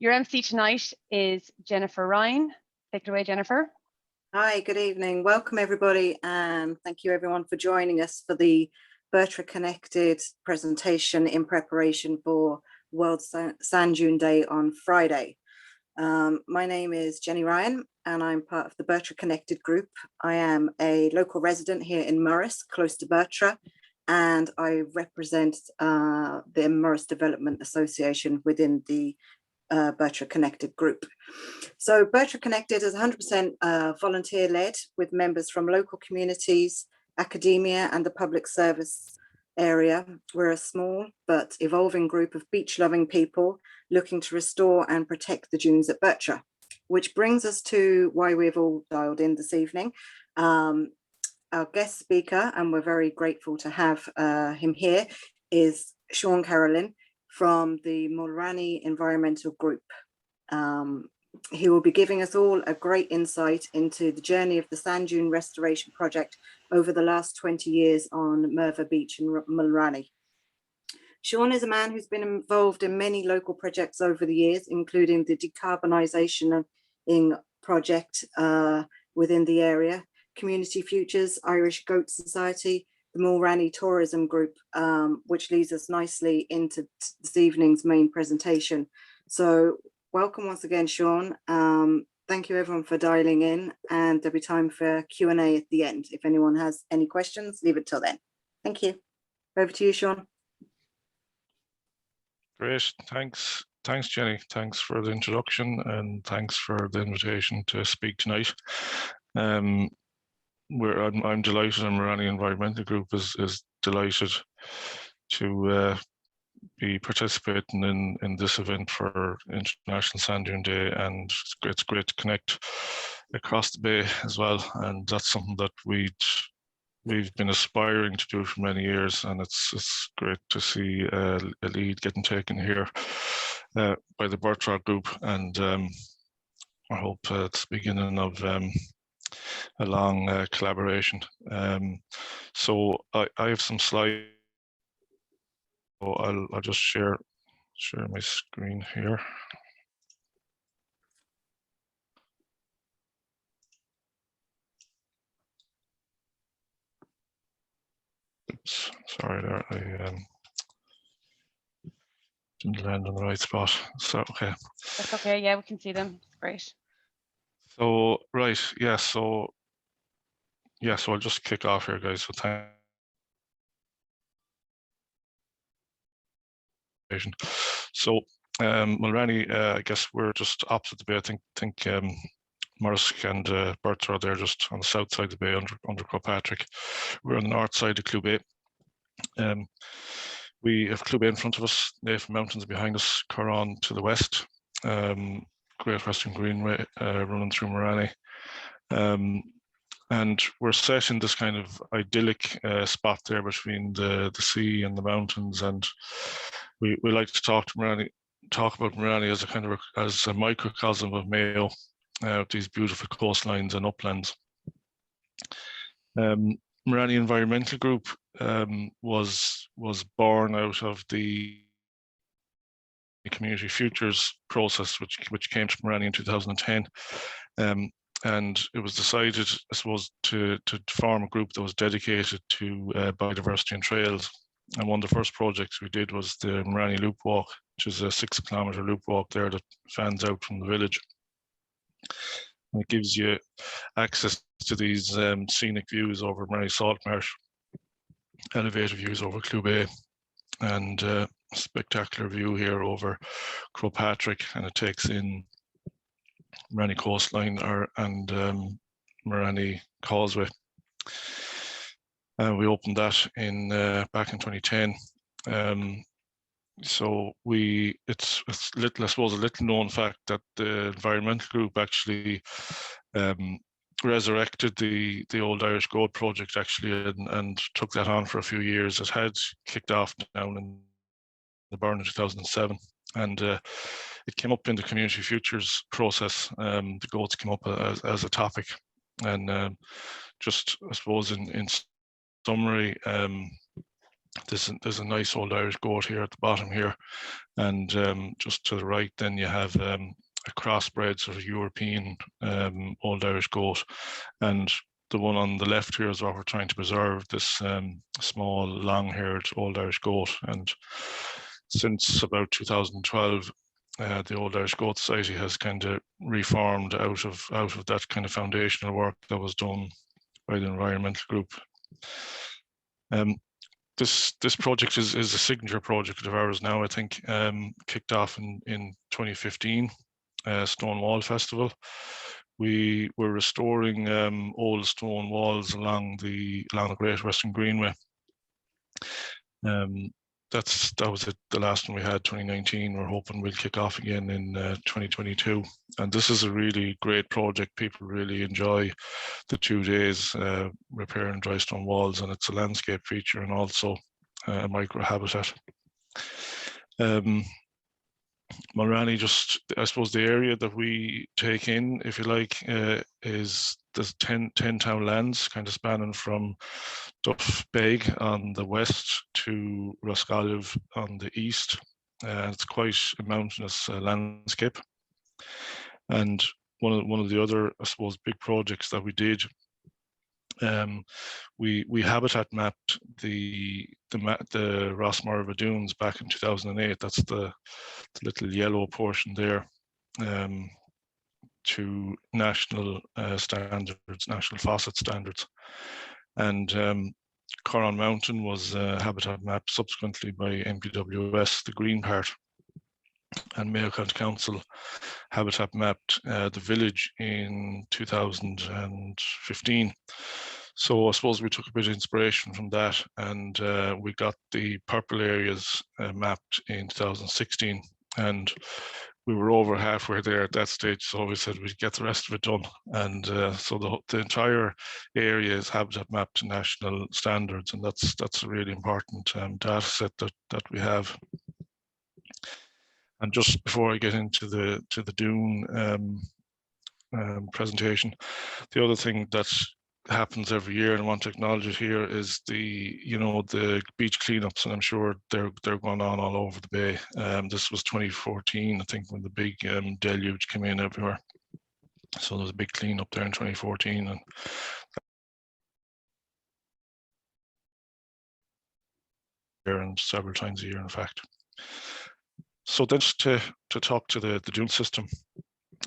Your MC tonight is Jennifer Ryan. Take it away, Jennifer. Hi, good evening. Welcome everybody, and thank you everyone for joining us for the Bertra Connected presentation in preparation for World Sand Dune Day on Friday. My name is Jenny Ryan and I'm part of the Bertra Connected Group. I am a local resident here in Morris, close to Bertra, and I represent the Morris Development Association within the Bertra Connected Group. So Bertra Connected is 100% volunteer-led with members from local communities, academia and the public service area. We're a small but evolving group of beach-loving people looking to restore and protect the dunes at Bertra, which brings us to why we've all dialed in this evening. Our guest speaker, and we're very grateful to have him here, is Seán Carolan from the Mulranny Environmental Group. He will be giving us all a great insight into the journey of the sand dune restoration project over the last 20 years on Merva Beach in Mulranny. Seán is a man who's been involved in many local projects over the years, including the decarbonisation project within the area, Community Futures, Irish Goat Society, the Mulranny Tourism Group, which leads us nicely into this evening's main presentation. So welcome once again, Seán. Thank you everyone for dialing in, and there'll be time for Q&A at the end. If anyone has any questions, leave it till then. Thank you. Over to you, Seán. Great, thanks Jenny. Thanks for the introduction and thanks for the invitation to speak tonight. I'm delighted, and Mulranny Environmental Group is delighted to be participating in this event for International Sand Dune Day, and it's great to connect across the bay as well, and that's something that we've been aspiring to do for many years, and it's great to see a lead getting taken here by the Bertra group, and I hope it's the beginning of a long collaboration. So I have some slides. So I'll just share my screen here. Oops, sorry there, I didn't land on the right spot. So okay. That's okay. Yeah, we can see them. It's great. So right, yeah. So I'll just kick off here, guys. So thank. So Mulranny, I guess we're just opposite the bay. I think Morris and Bertra, they're just on the south side of the bay under Patrick. We're on the north side of Clew Bay. We have Clew Bay in front of us, Navan Mountains behind us, Coron to the west, Great Western Greenway running through Mulranny. And we're set in this kind of idyllic spot there between the sea and the mountains, and we like to talk about Mulranny as a kind of as a microcosm of Mayo, with these beautiful coastlines and uplands. Mulranny Environmental Group was born out of the Community Futures process, which came to Mulranny in 2010. And it was decided, I suppose, to form a group that was dedicated to biodiversity and trails. And one of the first projects we did was the Mulranny Loop Walk, which is a 6-kilometre loop walk there that fans out from the village. And it gives you access to these scenic views over Mulranny Salt Marsh, elevated views over Clew Bay, and a spectacular view here over Patrick, and it takes in Mulranny coastline and Mulranny Causeway. We opened that back in 2010. So it's little, I suppose, a little known fact that the environmental group actually resurrected the old Irish Goat project actually, and took that on for a few years. It had kicked off down in the burn in 2007, and it came up in the Community Futures process. The goats came up as a topic, and just I suppose in summary, There's a nice old Irish goat here at the bottom here, and just to the right then you have a crossbred sort of European old Irish goat, and the one on the left here is what we're trying to preserve, this small long-haired old Irish goat. And since about 2012, the Old Irish Goat Society has kind of reformed out of that kind of foundational work that was done by the Environmental Group. This project is a signature project of ours now, I think, kicked off in 2015, Stonewall Festival. We were restoring old stone walls along the Great Western Greenway. That was it, the last one we had, 2019. We're hoping we'll kick off again in 2022. And this is a really great project. People really enjoy the 2 days repairing dry stone walls, and it's a landscape feature and also a microhabitat. Mulranny, just, I suppose the area that we take in, if you like, is there's 10 town lands kind of spanning from Duff Beg on the west to Roscollave on the east. It's quite a mountainous landscape. And one of the other, I suppose, big projects that we did, we habitat mapped the Rossmorva Dunes back in 2008. That's the little yellow portion there, to national standards, national faucet standards. And Corran Mountain was habitat mapped subsequently by MPWS, the green part, and Mayo County Council habitat mapped the village in 2015. So I suppose we took a bit of inspiration from that, and we got the purple areas mapped in 2016, and we were over halfway there at that stage, so we said we'd get the rest of it done. And so the entire area is habitat mapped to national standards, and that's a really important data set that we have. And just before I get into the Dune presentation, the other thing that happens every year, and I want to acknowledge it here, is the beach cleanups, and I'm sure they're going on all over the bay. This was 2014, I think, when the big deluge came in everywhere. So there was a big cleanup there in 2014, and several times a year, in fact. So then just to talk to the dune system.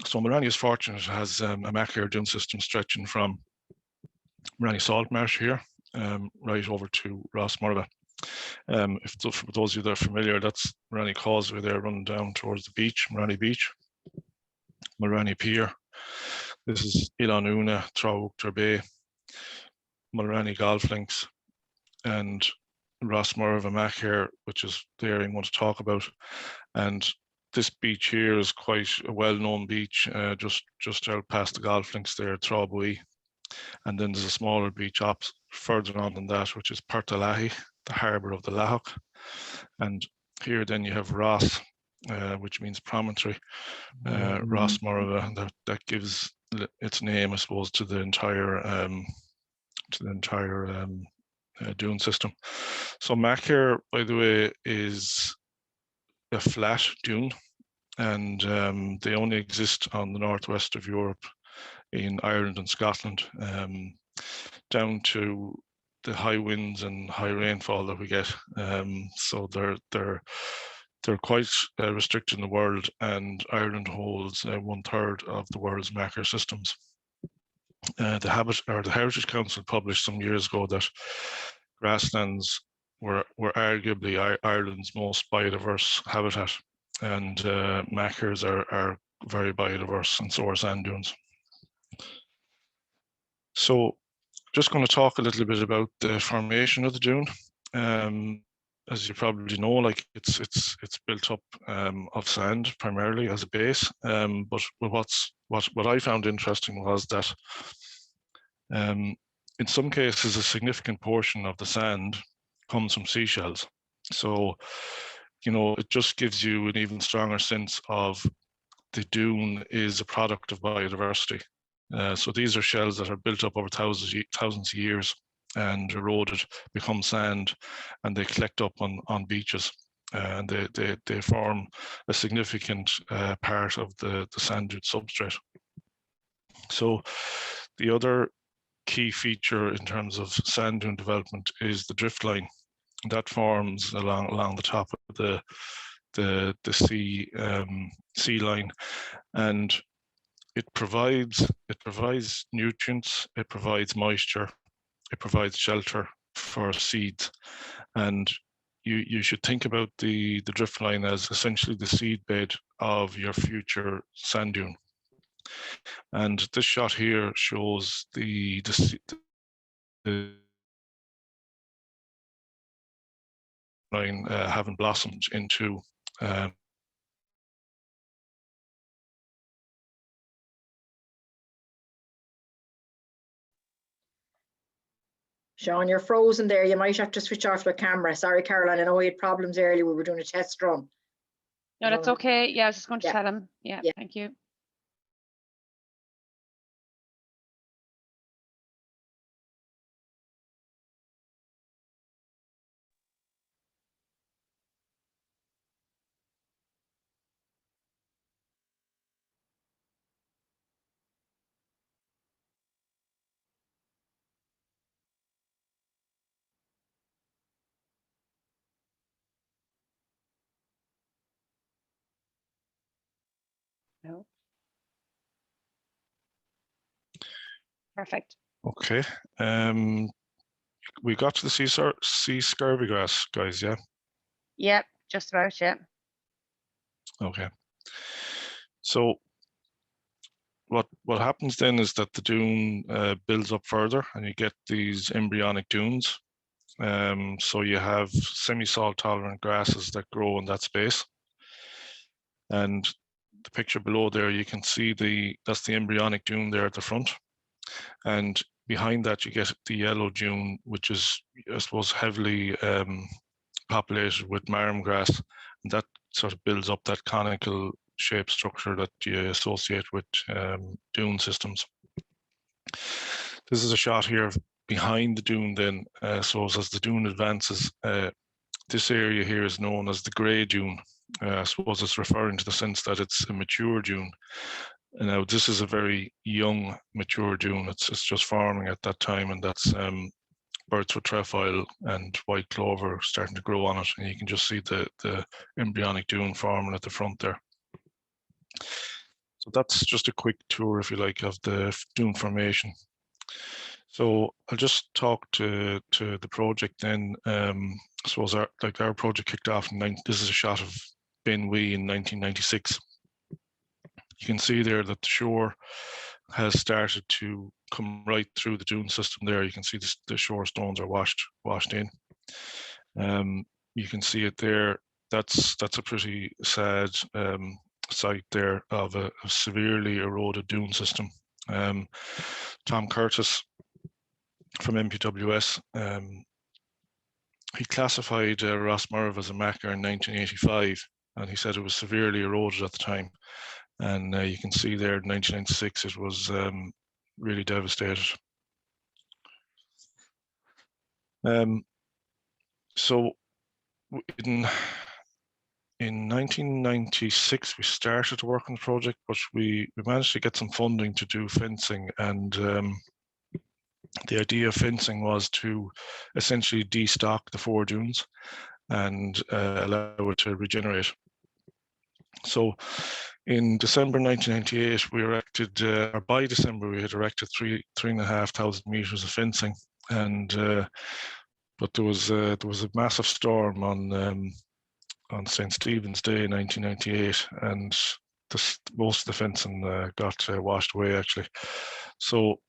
So Mulranny is fortunate, it has a macro dune system stretching from Mulranny Salt Marsh here, right over to Rossmorva. For those of you that are familiar, that's Mulranny Causeway there running down towards the beach, Mulranny Beach. Mulranny Pier. This is Ilanuna, Trowuchter Bay, Mulranny Golf Links, and Rossmorva Macare, which is the area I'm going to talk about. And this beach here is quite a well-known beach, just out past the golf links there, Trowbuie. And then there's a smaller beach further on than that, which is Pertalahi, the harbour of the Lahok. And here then you have Ross, which means promontory, Rossmorva, that gives its name, I suppose, to the entire dune system. So Macare, by the way, is a flat dune, and they only exist on the northwest of Europe, in Ireland and Scotland, down to the high winds and high rainfall that we get. So they're quite restricted in the world, and Ireland holds 1/3 of the world's Macare systems. The Heritage Council published some years ago that grasslands were arguably Ireland's most biodiverse habitat, and Macares are very biodiverse, and so are sand dunes. So just going to talk a little bit about the formation of the dune. As you probably know, like it's built up of sand primarily as a base. But what I found interesting was that in some cases a significant portion of the sand comes from seashells. So it just gives you an even stronger sense of the dune is a product of biodiversity. So these are shells that are built up over thousands of years, and eroded, become sand, and they collect up on beaches. And they form a significant part of the sand dune substrate. So the other key feature in terms of sand dune development is the drift line that forms along the top of the sea line, and it provides nutrients, it provides moisture, it provides shelter for seeds. And you should think about the drift line as essentially the seed bed of your future sand dune. And this shot here shows the line having blossomed into Seán, you're frozen there. You might have to switch off your camera. Sorry, Caroline, I know we had problems earlier. We were doing a test run. No, that's okay. Yeah, I was just going to Yeah. tell him. Yeah, Yeah. thank you. No. Perfect. Okay. We got to the sea scurvy grass, guys, yeah? Yep, just about, yeah. Okay. So what happens then is that the dune builds up further and you get these embryonic dunes. So you have semi-salt tolerant grasses that grow in that space. And the picture below there, you can see that's the embryonic dune there at the front. And behind that, you get the yellow dune, which is, I suppose, heavily populated with marram grass. And that sort of builds up that conical shape structure that you associate with dune systems. This is a shot here of behind the dune then. So as the dune advances, this area here is known as the grey dune. I suppose it's referring to the sense that it's a mature dune. And now this is a very young, mature dune. It's just forming at that time, and that's Bertra trefoil and white clover starting to grow on it. And you can just see the embryonic dune forming at the front there. So that's just a quick tour, if you like, of the dune formation. So I'll just talk to the project then. I suppose our project kicked off this is a shot of Benwee in 1996. You can see there that the shore has started to come right through the dune system there. You can see the shore stones are washed in. You can see it there. That's a pretty sad site there of a severely eroded dune system. Tom Curtis from MPWS, he classified Rossmurv as a macar in 1985, and he said it was severely eroded at the time. And you can see there in 1996 it was really devastated. So in 1996 we started to work on the project, but we managed to get some funding to do fencing, and the idea of fencing was to essentially destock the four dunes and allow it to regenerate. So in December 1998, we erected, or by December, we had erected 3,500 meters of fencing, and but there was a massive storm on St. Stephen's Day, 1998, and most of the fencing got washed away actually. So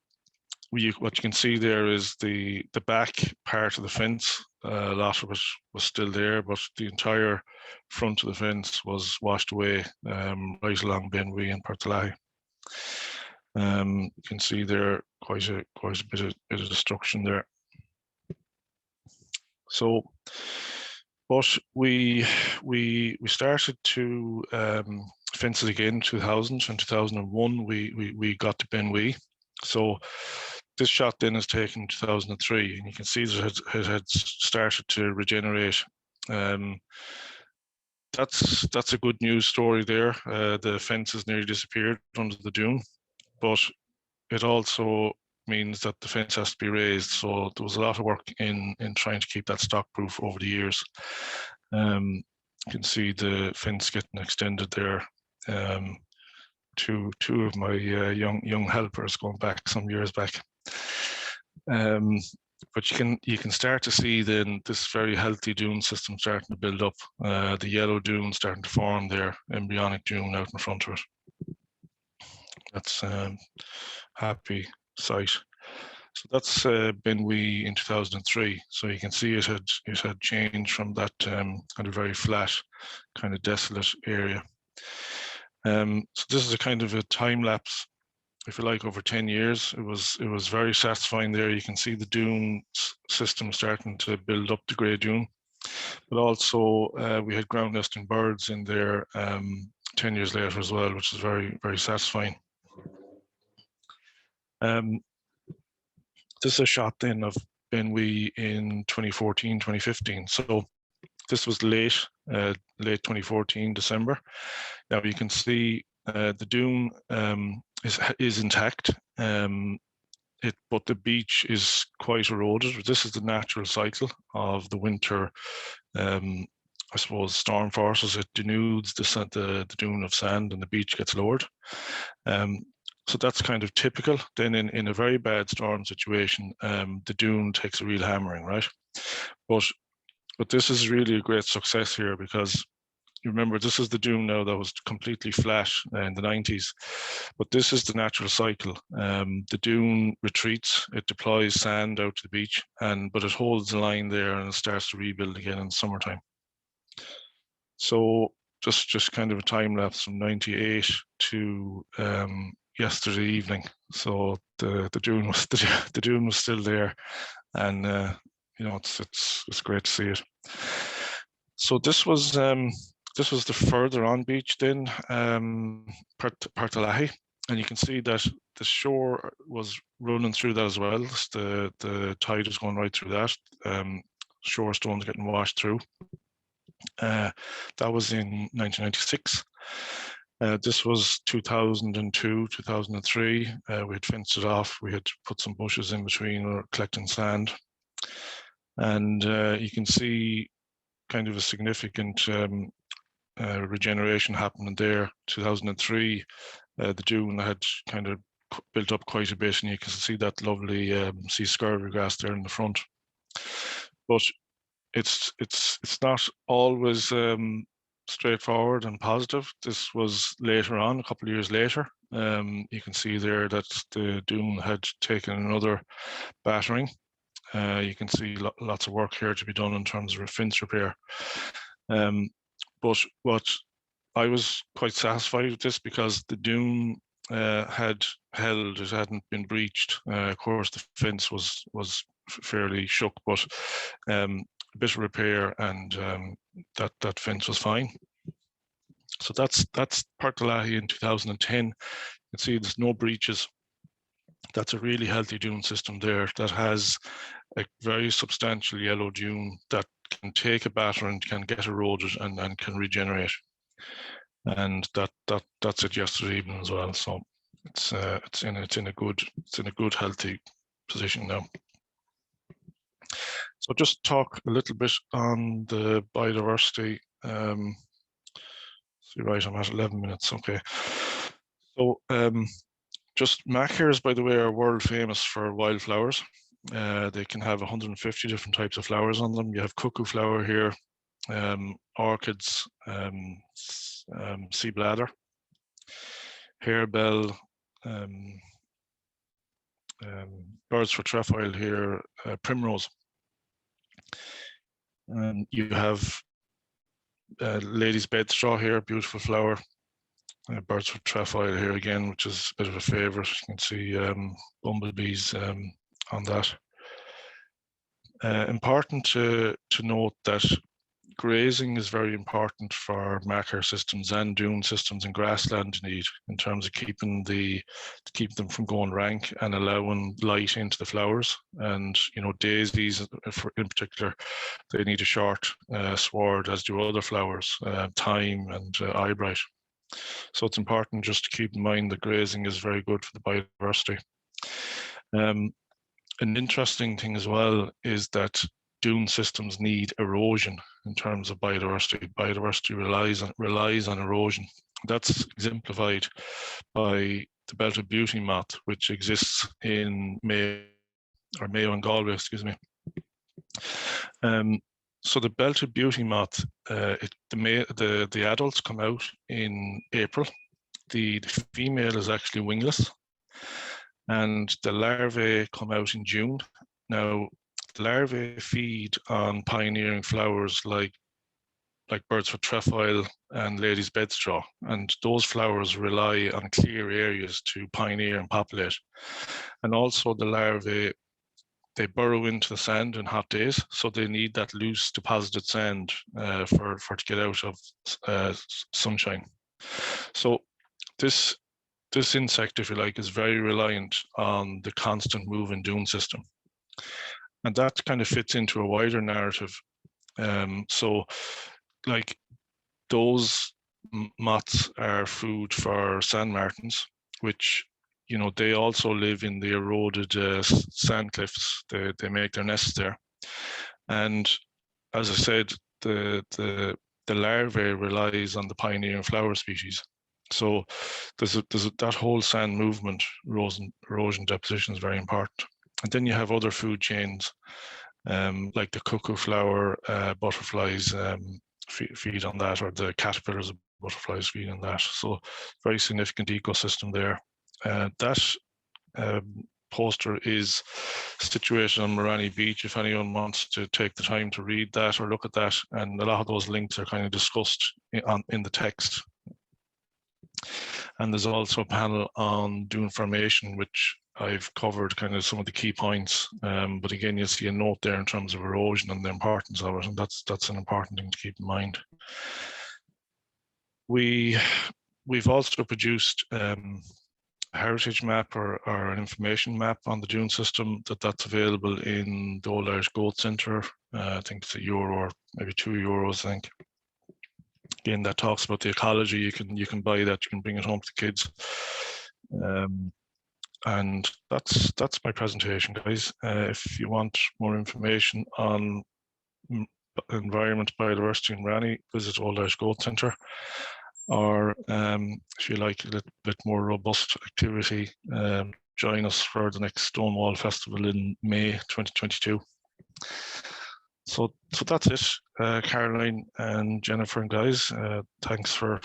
what you can see there is the back part of the fence. A lot of it was still there, but the entire front of the fence was washed away right along Benwee and Portalahi. You can see there quite a bit of destruction there. So, but we started to fence it again in 2000 and 2001. We got to Benwee. So this shot then is taken in 2003, and you can see that it had started to regenerate. That's a good news story there. The fence has nearly disappeared under the dune, but it also means that the fence has to be raised. So there was a lot of work in trying to keep that stock proof over the years. You can see the fence getting extended there. Two of my young helpers going back some years back. But you can start to see then this very healthy dune system starting to build up. The yellow dune starting to form there, embryonic dune out in front of it. That's happy sight. So that's been we in 2003. So you can see it had changed from that kind of very flat, kind of desolate area. So this is a kind of a time lapse, if you like, over 10 years. It was very satisfying there. You can see the dune system starting to build up the grey dune, but also we had ground nesting birds in there 10 years later as well, which is very, very satisfying. This is a shot then of Benwee in 2014, 2015. So this was late 2014, December. Now you can see the dune is intact, but the beach is quite eroded. This is the natural cycle of the winter, I suppose, storm forces. It denudes the dune of sand and the beach gets lowered. So that's kind of typical. Then in a very bad storm situation, the dune takes a real hammering, right? But this is really a great success here, because you remember this is the dune now that was completely flat in the 90s, but this is the natural cycle. The dune retreats, it deploys sand out to the beach, but it holds the line there and it starts to rebuild again in the summertime. So just kind of a time lapse from 98 to yesterday evening. So the dune was still there, and you know, it's great to see it. So this was the further on beach then, Partalahi, and you can see that the shore was running through that as well. The tide is going right through that. Shore stones getting washed through. That was in 1996. This was 2002, 2003. We had fenced it off. We had put some bushes in between, or collecting sand. And you can see kind of a significant regeneration happening there. 2003, the dune had kind of built up quite a bit, and you can see that lovely sea scurvy grass there in the front. But it's not always straightforward and positive. This was later on, a couple of years later. You can see there that the dune had taken another battering. You can see lots of work here to be done in terms of fence repair. But what I was quite satisfied with this, because the dune had held, it hadn't been breached. Of course, the fence was fairly shook, but a bit of repair, and that fence was fine. So that's Partalahi in 2010. You can see there's no breaches. That's a really healthy dune system there that has a very substantial yellow dune that can take a batter and can get eroded and can regenerate. And that's it yesterday evening as well. So it's in a good healthy position now. So just talk a little bit on the biodiversity. See, right, I'm at 11 minutes. Okay. So just macares, by the way, are world famous for wildflowers. They can have 150 different types of flowers on them. You have cuckoo flower here, orchids, sea bladder, harebell, birds for trefoil here, primrose. And you have lady's bedstraw here, beautiful flower. Birds for trefoil here again, which is a bit of a favorite. You can see bumblebees on that. Important to note that grazing is very important for marker systems and dune systems and grassland need in terms of keeping them from going rank and allowing light into the flowers. And daisies in particular, they need a short sward, as do other flowers, thyme and eyebright. So it's important just to keep in mind that grazing is very good for the biodiversity. An interesting thing as well is that dune systems need erosion in terms of biodiversity. Biodiversity relies on erosion. That's exemplified by the belted beauty moth, which exists in Mayo and Galway, excuse me. So the belted beauty moth, the adults come out in April. The female is actually wingless, and the larvae come out in June. Now, the larvae feed on pioneering flowers like birds for trefoil and lady's bedstraw, and those flowers rely on clear areas to pioneer and populate. And also the larvae, they burrow into the sand in hot days, so they need that loose deposited sand for to get out of sunshine. So this insect, if you like, is very reliant on the constant moving dune system. And that kind of fits into a wider narrative. So like those moths are food for sand martins, which, they also live in the eroded sand cliffs. They make their nests there. And as I said, the larvae relies on the pioneering flower species. So that whole sand movement, erosion deposition is very important. And then you have other food chains, like the cuckoo flower, butterflies feed on that, or the caterpillars of butterflies feed on that. So very significant ecosystem there. That poster is situated on Mulranny Beach, if anyone wants to take the time to read that or look at that. And a lot of those links are kind of discussed in the text. And there's also a panel on dune formation, which I've covered kind of some of the key points. But again, you'll see a note there in terms of erosion and the importance of it. And that's an important thing to keep in mind. We've also produced a heritage map or an information map on the dune system that's available in the Old Irish Goat Centre. I think it's €1 or maybe €2, I think. Again, that talks about the ecology. You can buy that. You can bring it home to the kids. And that's my presentation, guys. If you want more information on environment, biodiversity in Mulranny, visit Old Irish Goat Centre. Or if you like a little bit more robust activity, join us for the next Stonewall Festival in May 2022. So that's it. Caroline and Jennifer and guys, thanks for